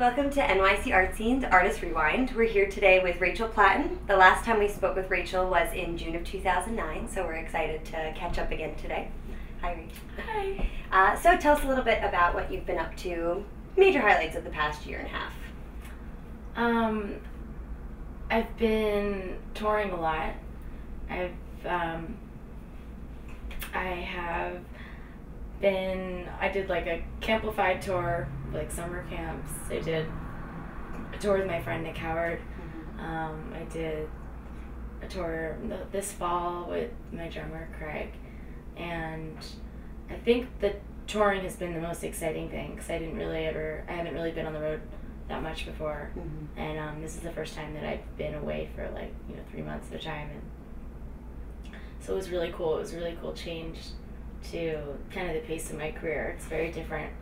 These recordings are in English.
Welcome to NYC Art Scene's Artist Rewind. We're here today with Rachel Platten. The last time we spoke with Rachel was in June of 2009, so we're excited to catch up again today. Hi, Rachel. Hi. So tell us a little bit about what you've been up to, major highlights of the past year and a half. I've been touring a lot. I did like a campified tour, like summer camps. I did a tour with my friend Nick Howard. I did a tour this fall with my drummer Craig, and I think the touring has been the most exciting thing because I haven't really been on the road that much before, and this is the first time that I've been away for 3 months at a time, and so it was really cool. It was a really cool change to kind of the pace of my career. It's very different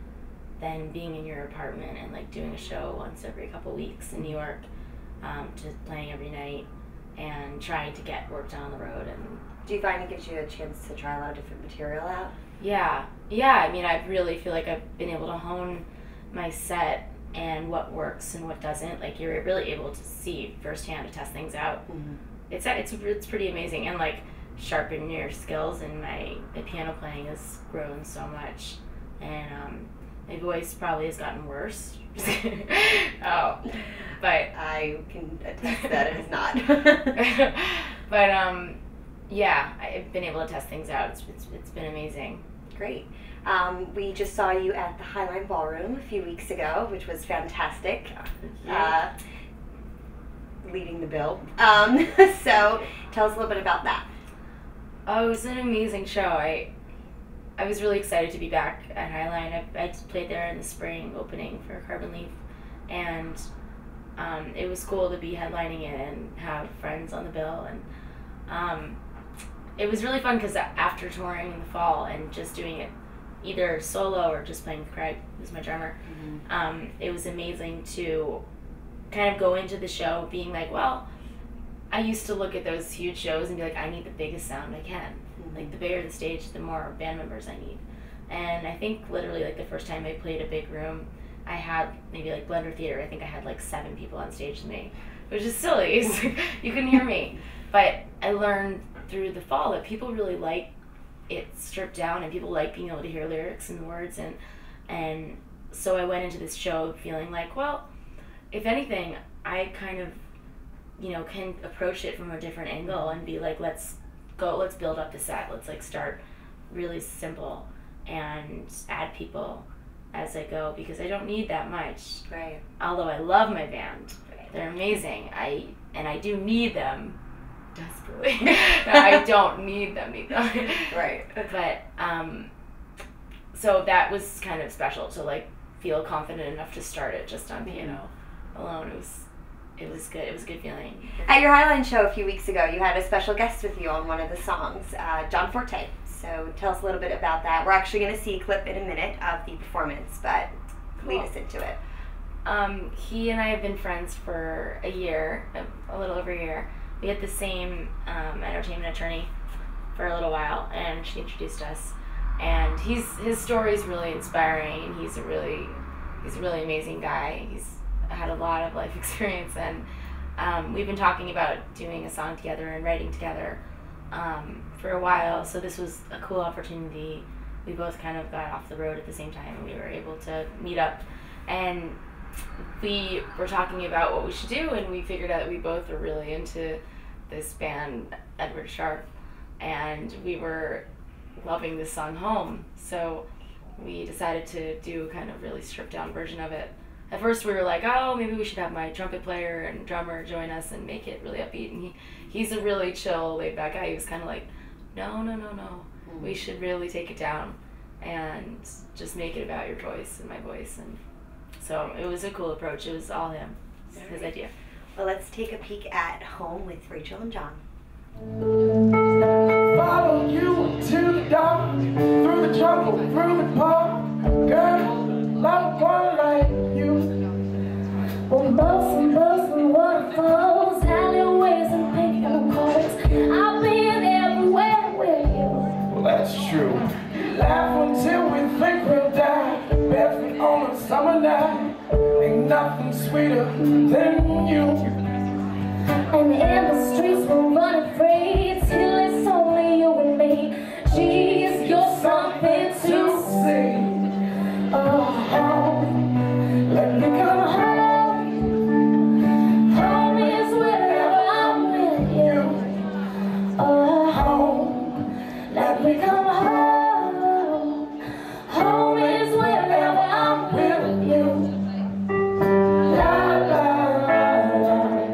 than being in your apartment and like doing a show once every couple weeks in New York, to playing every night and trying to get work done on the road. And do you find it gives you a chance to try a lot of different material out? Yeah. I mean, I really feel like I've been able to hone my set and what works and what doesn't. Like, you're really able to see firsthand to test things out. It's pretty amazing, and like sharpen your skills, and my piano playing has grown so much, and my voice probably has gotten worse. But I can attest that it is not. But yeah, I've been able to test things out. It's been amazing. Great. We just saw you at the Highline Ballroom a few weeks ago, which was fantastic. Leading the bill. So tell us a little bit about that. Oh, it was an amazing show. I was really excited to be back at Highline. I played there in the spring, opening for Carbon Leaf, and it was cool to be headlining it and have friends on the bill. And it was really fun because after touring in the fall and just doing it either solo or just playing with Craig, who's my drummer, it was amazing to kind of go into the show being like, well, I used to look at those huge shows and be like, I need the biggest sound I can. Like, the bigger the stage, the more band members I need. And I think literally like the first time I played a big room, I had maybe like Blender Theater, I think I had like 7 people on stage with me, which is silly. You couldn't hear me. But I learned through the fall that people really like it stripped down, and people like being able to hear lyrics and words, and so I went into this show feeling like, well, if anything, I kind of can approach it from a different angle and be like, let's build up the set. Let's like start really simple and add people as I go, because I don't need that much. Right. Although I love my band. Right. They're amazing. I do need them desperately. I don't need them either. Right. But so that was kind of special to like feel confident enough to start it just on piano alone. It was good. It was a good feeling. At your Highline show a few weeks ago, you had a special guest with you on one of the songs, John Forte. So tell us a little bit about that. We're actually going to see a clip in a minute of the performance, but lead us into it. He and I have been friends for a year, a little over a year. We had the same entertainment attorney for a little while, and she introduced us. And his story is really inspiring, and he's a really amazing guy. He's had a lot of life experience, and we've been talking about doing a song together and writing together for a while, so this was a cool opportunity. We both kind of got off the road at the same time, and we were able to meet up, and we were talking about what we should do, and we figured out that we both were really into this band, Edward Sharpe, and we were loving this song Home, so we decided to do a kind of really stripped down version of it. At first we were like, oh, maybe we should have my trumpet player and drummer join us and make it really upbeat. And he's a really chill, laid back guy. He was kind of like, no. We should really take it down and just make it about your voice and my voice. And so it was a cool approach. It was all him, his idea. Well, let's take a peek at Home with Rachel and John. Follow you to the dark, through the jungle, through the park. Girl, love one like you. On bustin' waterfalls, alleyways and pink courts. I've been everywhere with you. Well, that's true. Laugh until we think we'll die. Barefoot on a summer night. Ain't nothing sweeter than you. And in the streets we'll run free till it's only you and me. Jeez, you're something to see. Oh, let me come home. Home is wherever I'm with you. Oh, home, let me come home. Home is wherever I'm with you. La la la,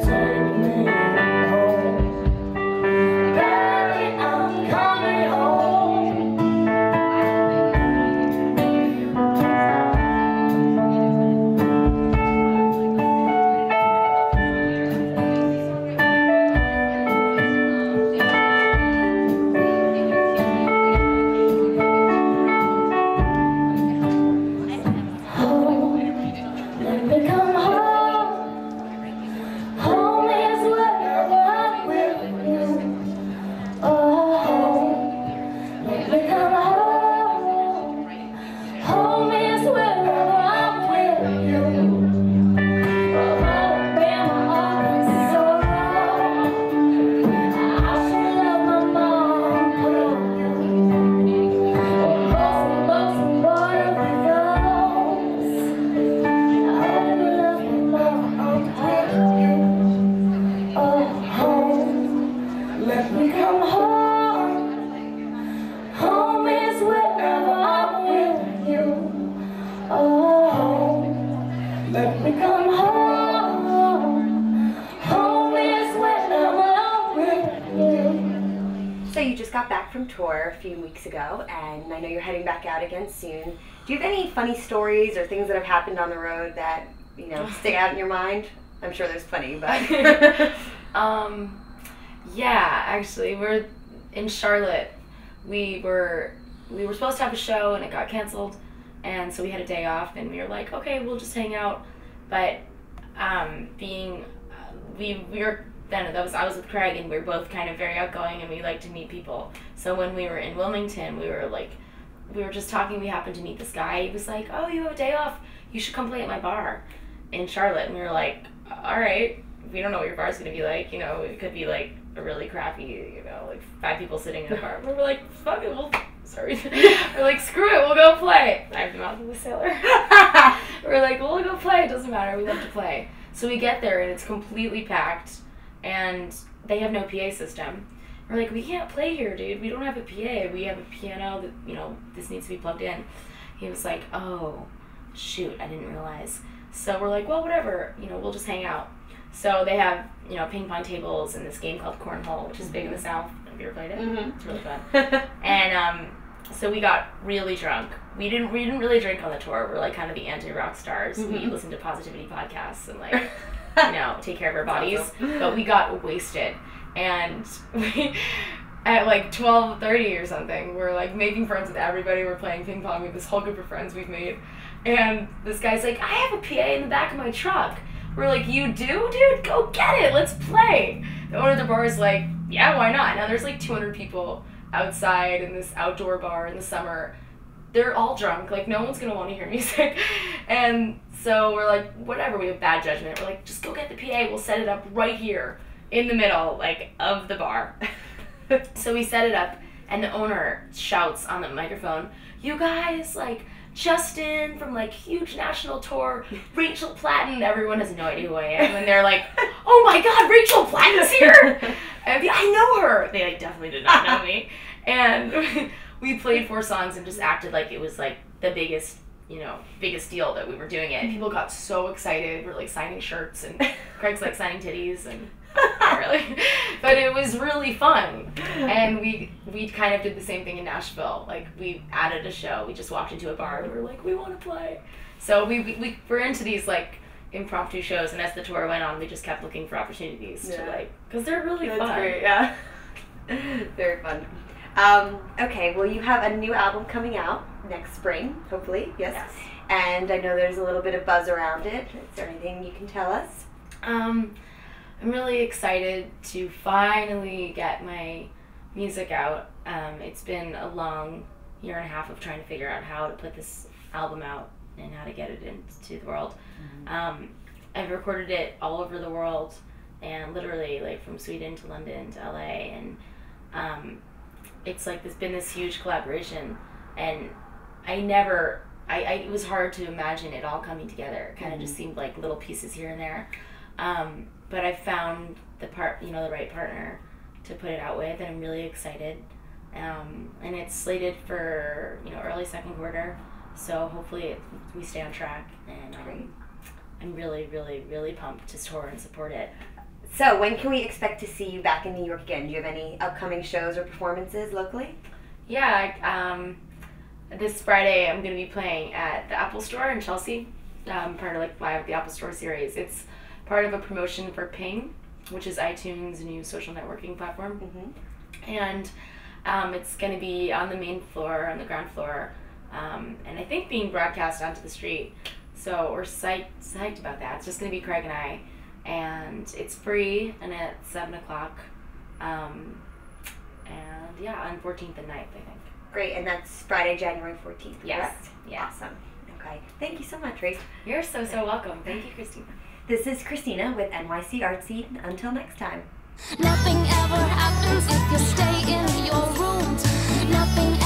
take me home. Daddy, I'm coming home. Home, let me come home. Home is wherever I'm with you. Oh, home, let me come home. Home is wherever I'm with you. Oh, Alabama, so wrong. I should love my mom, put you. Oh, most important goes. I love my mom, put you. Oh, home, let me come home. Home is wherever I'm with you. Oh, home, let me come home. Home is wherever I'm with you. So you just got back from tour a few weeks ago, and I know you're heading back out again soon. Do you have any funny stories or things that have happened on the road that, you know, stick out in your mind? I'm sure there's plenty, but... Yeah, actually, we're in Charlotte. We were supposed to have a show and it got canceled, and so we had a day off and we were like, okay, we'll just hang out. But I was with Craig, and we were both kind of very outgoing and we like to meet people. So when we were in Wilmington, we were just talking. We happened to meet this guy. He was like, oh, you have a day off, you should come play at my bar in Charlotte. And we were like, all right. We don't know what your bar's gonna be like, you know, it could be like a really crappy, you know, like 5 people sitting in a bar. But we're like, fuck it, we're like, screw it, we'll go play. I have the mouth of a sailor. We're like, we'll go play, it doesn't matter, we love to play. So we get there and it's completely packed and they have no PA system. We're like, we can't play here, dude, we don't have a PA, we have a piano that, you know, this needs to be plugged in. He was like, oh, shoot, I didn't realize. So we're like, well, whatever, you know, we'll just hang out. So they have, you know, ping pong tables and this game called Cornhole, which is big in the South. Have you ever played it? Mm-hmm. It's really fun. And so we got really drunk. We didn't really drink on the tour. We're like kind of the anti-rock stars. Mm-hmm. We listened to positivity podcasts and like, you know, take care of our bodies. Awesome. But we got wasted. And we, at like 12:30 or something, we're like making friends with everybody. We're playing ping pong with this whole group of friends we've made. And this guy's like, I have a PA in the back of my truck. We're like, you do, dude? Go get it. Let's play. The owner of the bar is like, yeah, why not? Now there's like 200 people outside in this outdoor bar in the summer. They're all drunk. Like, no one's going to want to hear music. And so we're like, whatever. We have bad judgment. We're like, just go get the PA. We'll set it up right here in the middle, like, of the bar. So we set it up, and the owner shouts on the microphone, you guys, like, Justin from like huge national tour, Rachel Platten. Everyone has no idea who I am, and they're like, "Oh my God, Rachel Platten's here!" And I know her. They like definitely did not know me. And we played 4 songs and just acted like it was like the biggest deal that we were doing it. And people got so excited. We're like signing shirts, and Craig's like signing titties, and not really, but it was really fun. And we kind of did the same thing in Nashville. Like, we added a show. We just walked into a bar and we were like, we want to play. So we're into these like impromptu shows, and as the tour went on, we just kept looking for opportunities to like, because they're really fun. That's great, yeah. Very fun. Okay, well, you have a new album coming out next spring, hopefully, yes. And I know there's a little bit of buzz around it. Is there anything you can tell us? I'm really excited to finally get my music out. It's been a long 1.5 years of trying to figure out how to put this album out and how to get it into the world. I've recorded it all over the world, and literally like from Sweden to London to LA, and it's like been this huge collaboration, and it was hard to imagine it all coming together. It kind of just seemed like little pieces here and there, but I found the right partner to put it out with, and I'm really excited. And it's slated for early second quarter, so hopefully we stay on track, and I'm really, really, really pumped to tour and support it. So when can we expect to see you back in New York again? Do you have any upcoming shows or performances locally? Yeah, this Friday I'm going to be playing at the Apple Store in Chelsea, part of Live at the Apple Store series. It's part of a promotion for Ping, which is iTunes' new social networking platform. And it's going to be on the main floor, on the ground floor, and I think being broadcast onto the street. So we're psyched about that. It's just going to be Craig and I, and it's free, and at 7 o'clock, and yeah, on 14th and 9th, I think. Great, and that's Friday, January 14th. Yes. Correct? Yeah. Awesome. Okay. Thank you so much, Rachel. You're so welcome. Thank you, Christina. This is Christina with NYC Art Scene. Until next time. Nothing ever happens if you stay in your rooms. Nothing